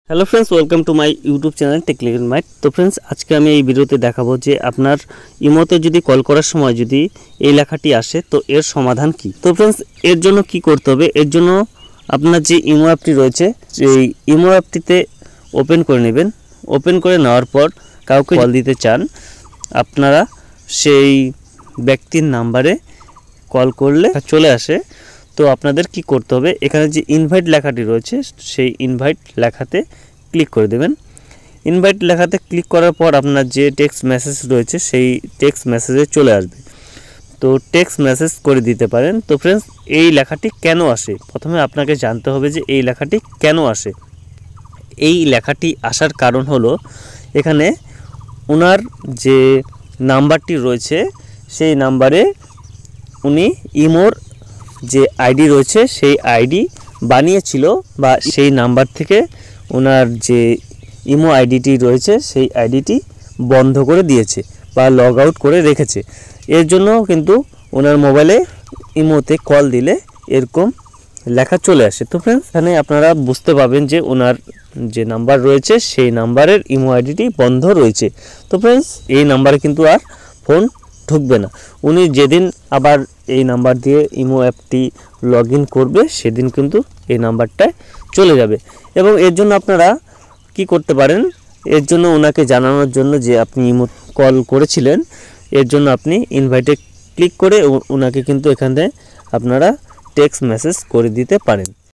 Hello friends, welcome to my YouTube channel technical might. তো friends, আজকে আমি এই ভিডিওতে দেখাবো যে আপনার ইমোতে যদি কল করার সময় যদি এই লেখাটি আসে তো এর সমাধান কি। তো ফ্রেন্ডস, এর জন্য কি করতে হবে, এর জন্য আপনার যে ইমো অ্যাপটি রয়েছে এই ইমো অ্যাপটিতে ওপেন করে নেবেন। ওপেন করে নেওয়ার পর কাউকে কল দিতে চান আপনারা, সেই ব্যক্তির নাম্বারে কল করলে চলে আসে। তো আপনাদের কি করতে হবে, এখানে যে ইনভাইট লেখাটি রয়েছে সেই ইনভাইট লেখাতে ক্লিক করে দেবেন। ইনভাইট লেখাতে ক্লিক করার পর আপনার যে টেক্সট মেসেজ রয়েছে সেই টেক্সট মেসেজে চলে আসবে। তো টেক্সট মেসেজ করে দিতে পারেন। তো ফ্রেন্ডস, এই লেখাটি কেন আসে, প্রথমে আপনাকে জানতে হবে যে এই লেখাটি কেন আসে। এই লেখাটি আসার কারণ হলো এখানে ওনার যে নাম্বারটি রয়েছে সেই নাম্বারে উনি ইমোর যে আইডি রয়েছে সেই আইডি বানিয়েছিল, বা সেই নাম্বার থেকে ওনার যে ইমো আইডিটি রয়েছে সেই আইডিটি বন্ধ করে দিয়েছে বা লগ আউট করে রেখেছে। এর জন্য কিন্তু ওনার মোবাইলে ইমোতে কল দিলে এরকম লেখা চলে আসে। তো ফ্রেন্ডস, এখানে আপনারা বুঝতে পারবেন যে ওনার যে নাম্বার রয়েছে সেই নাম্বারের ইমো আইডিটি বন্ধ রয়েছে। তো ফ্রেন্ডস, এই নাম্বারে কিন্তু আর ফোন ঢুকবে না। উনি যেদিন আবার এই নাম্বার দিয়ে ইমো অ্যাপটি লগ ইন করবে সেদিন কিন্তু এই নাম্বারটায় চলে যাবে। এবং এর জন্য আপনারা কি করতে পারেন, এর জন্য ওনাকে জানানোর জন্য যে আপনি ইমো কল করেছিলেন, এর জন্য আপনি ইনভাইটে ক্লিক করে ওনাকে কিন্তু এখানে আপনারা টেক্সট মেসেজ করে দিতে পারেন।